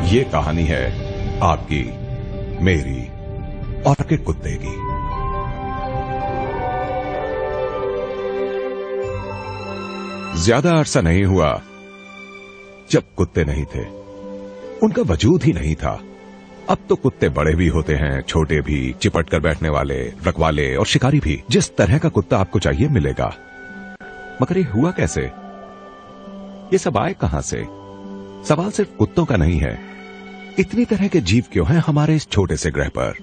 ये कहानी है आपकी, मेरी और आपके कुत्ते की। ज्यादा अरसा नहीं हुआ जब कुत्ते नहीं थे, उनका वजूद ही नहीं था। अब तो कुत्ते बड़े भी होते हैं, छोटे भी, चिपट कर बैठने वाले, रखवाले और शिकारी भी। जिस तरह का कुत्ता आपको चाहिए मिलेगा। मगर ये हुआ कैसे? ये सब आए कहां से? सवाल सिर्फ कुत्तों का नहीं है। इतनी तरह के जीव क्यों हैं हमारे इस छोटे से ग्रह पर?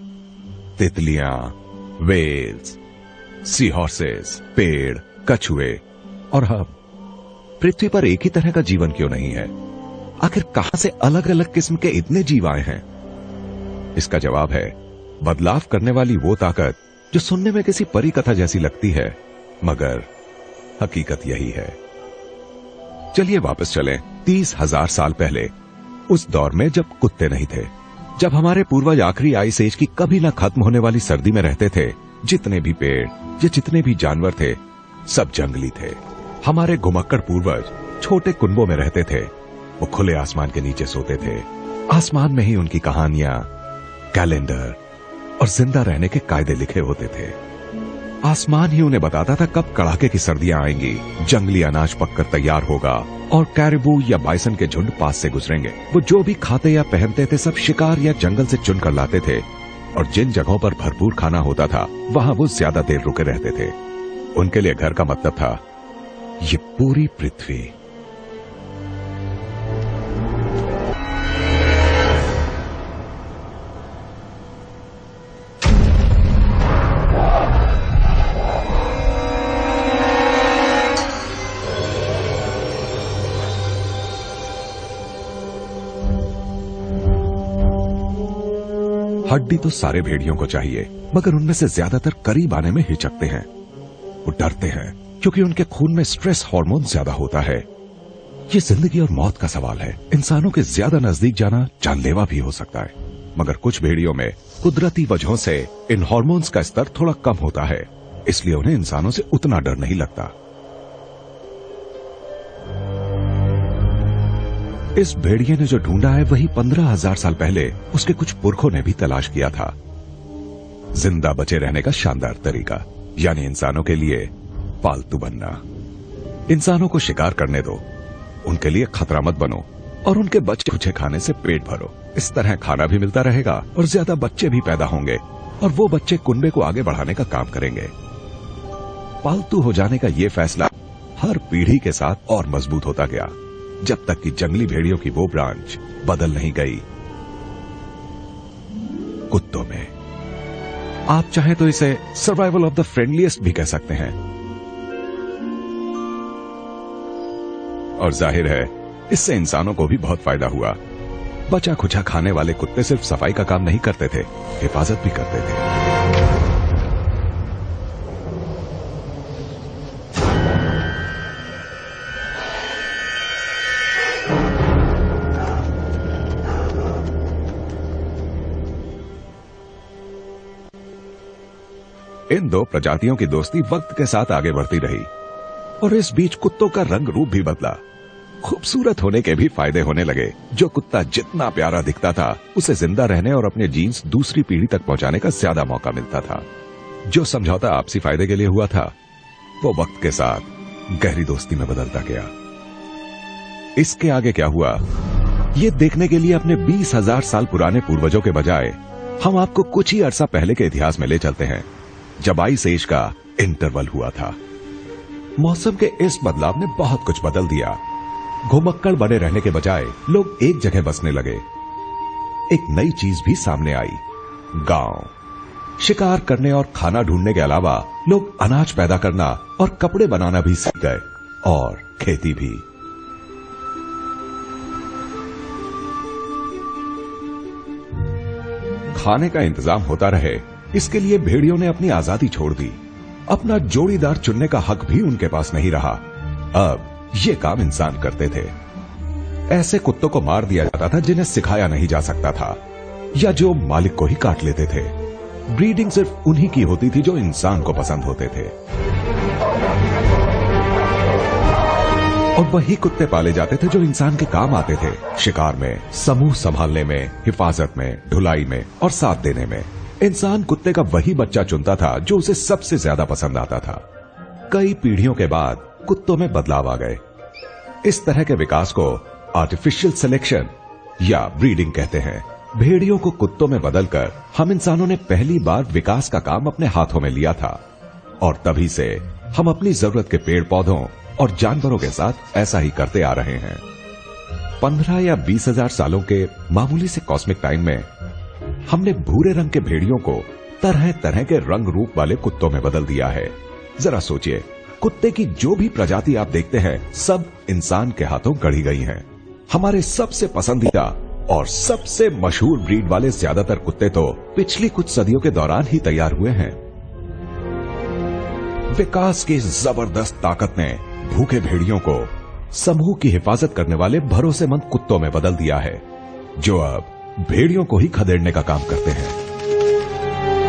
तितलियां, वेल्स, सी हॉर्सेस, पेड़, कछुए और हम। पृथ्वी पर एक ही तरह का जीवन क्यों नहीं है? आखिर कहां से अलग अलग किस्म के इतने जीव आए हैं? इसका जवाब है बदलाव करने वाली वो ताकत जो सुनने में किसी परी कथा जैसी लगती है, मगर हकीकत यही है। चलिए वापस चलें 30,000 साल पहले, उस दौर में जब कुत्ते नहीं थे, जब हमारे पूर्वज आखिरी आइस एज की कभी ना खत्म होने वाली सर्दी में रहते थे। जितने भी पेड़ या जितने भी जानवर थे, सब जंगली थे। हमारे घुमक्कड़ पूर्वज छोटे कुनबों में रहते थे। वो खुले आसमान के नीचे सोते थे। आसमान में ही उनकी कहानियां, कैलेंडर और जिंदा रहने के कायदे लिखे होते थे। आसमान ही उन्हें बताता था कब कड़ाके की सर्दियां आएंगी, जंगली अनाज पककर तैयार होगा और कैरिबू या बाइसन के झुंड पास से गुजरेंगे। वो जो भी खाते या पहनते थे सब शिकार या जंगल से चुन कर लाते थे, और जिन जगहों पर भरपूर खाना होता था वहां वो ज्यादा देर रुके रहते थे। उनके लिए घर का मतलब था ये पूरी पृथ्वी। हड्डी तो सारे भेड़ियों को चाहिए, मगर उनमें से ज्यादातर करीब आने में हिचकते हैं। वो डरते हैं क्योंकि उनके खून में स्ट्रेस हार्मोन ज्यादा होता है। ये जिंदगी और मौत का सवाल है। इंसानों के ज्यादा नजदीक जाना जानलेवा भी हो सकता है, मगर कुछ भेड़ियों में कुदरती वजहों से इन हार्मोन्स का स्तर थोड़ा कम होता है, इसलिए उन्हें इंसानों से उतना डर नहीं लगता। इस भेड़िए ने जो ढूंढा है वही 15,000 साल पहले उसके कुछ पुरखों ने भी तलाश किया था। जिंदा बचे रहने का शानदार तरीका, यानी इंसानों के लिए पालतू बनना। इंसानों को शिकार करने दो, उनके लिए खतरा मत बनो और उनके बच्चे कुछ खाने से पेट भरो। इस तरह खाना भी मिलता रहेगा और ज्यादा बच्चे भी पैदा होंगे, और वो बच्चे कुनबे को आगे बढ़ाने का काम करेंगे। पालतू हो जाने का ये फैसला हर पीढ़ी के साथ और मजबूत होता गया, जब तक कि जंगली भेड़ियों की वो ब्रांच बदल नहीं गई कुत्तों में। आप चाहे तो इसे सर्वाइवल ऑफ द फ्रेंडलीएस्ट भी कह सकते हैं। और जाहिर है इससे इंसानों को भी बहुत फायदा हुआ। बचा खुचा खाने वाले कुत्ते सिर्फ सफाई का काम नहीं करते थे, हिफाजत भी करते थे। इन दो प्रजातियों की दोस्ती वक्त के साथ आगे बढ़ती रही, और इस बीच कुत्तों का रंग रूप भी बदला। खूबसूरत होने के भी फायदे होने लगे। जो कुत्ता जितना प्यारा दिखता था, उसे जिंदा रहने और अपने जीन्स दूसरी पीढ़ी तक पहुंचाने का ज्यादा मौका मिलता था। जो समझौता आपसी फायदे के लिए हुआ था, वो वक्त के साथ गहरी दोस्ती में बदलता गया। इसके आगे क्या हुआ, ये देखने के लिए अपने 20,000 साल पुराने पूर्वजों के बजाय हम आपको कुछ ही अरसा पहले के इतिहास में ले चलते हैं, जब आइस एज का इंटरवल हुआ था। मौसम के इस बदलाव ने बहुत कुछ बदल दिया। घुमक्कड़ बने रहने के बजाय लोग एक जगह बसने लगे। एक नई चीज भी सामने आई, गांव। शिकार करने और खाना ढूंढने के अलावा लोग अनाज पैदा करना और कपड़े बनाना भी सीख गए, और खेती भी। खाने का इंतजाम होता रहे, इसके लिए भेड़ियों ने अपनी आजादी छोड़ दी। अपना जोड़ीदार चुनने का हक भी उनके पास नहीं रहा। अब ये काम इंसान करते थे। ऐसे कुत्तों को मार दिया जाता था जिन्हें सिखाया नहीं जा सकता था, या जो मालिक को ही काट लेते थे। ब्रीडिंग सिर्फ उन्हीं की होती थी जो इंसान को पसंद होते थे। और वही कुत्ते पाले जाते थे जो इंसान के काम आते थे, शिकार में, समूह संभालने में, हिफाजत में, ढुलाई में और साथ देने में। इंसान कुत्ते का वही बच्चा चुनता था जो उसे सबसे ज्यादा पसंद आता था। कई पीढ़ियों के बाद कुत्तों में बदलाव आ गए। इस तरह के विकास को आर्टिफिशियल सिलेक्शन या ब्रीडिंग कहते हैं। भेड़ियों को कुत्तों में बदलकर हम इंसानों ने पहली बार विकास का काम अपने हाथों में लिया था और तभी से हम अपनी जरूरत के पेड़ पौधों और जानवरों के साथ ऐसा ही करते आ रहे हैं। 15 या 20 हजार सालों के मामूली से कॉस्मिक टाइम में हमने भूरे रंग के भेड़ियों को तरह तरह के रंग रूप वाले कुत्तों में बदल दिया है। जरा सोचिए, कुत्ते की जो भी प्रजाति आप देखते हैं सब इंसान के हाथों गढ़ी गई हैं। हमारे सबसे पसंदीदा और सबसे मशहूर ब्रीड वाले ज्यादातर कुत्ते तो पिछली कुछ सदियों के दौरान ही तैयार हुए हैं। विकास की जबरदस्त ताकत ने भूखे भेड़ियों को समूह की हिफाजत करने वाले भरोसेमंद कुत्तों में बदल दिया है, जो अब भेड़ियों को ही खदेड़ने का काम करते हैं।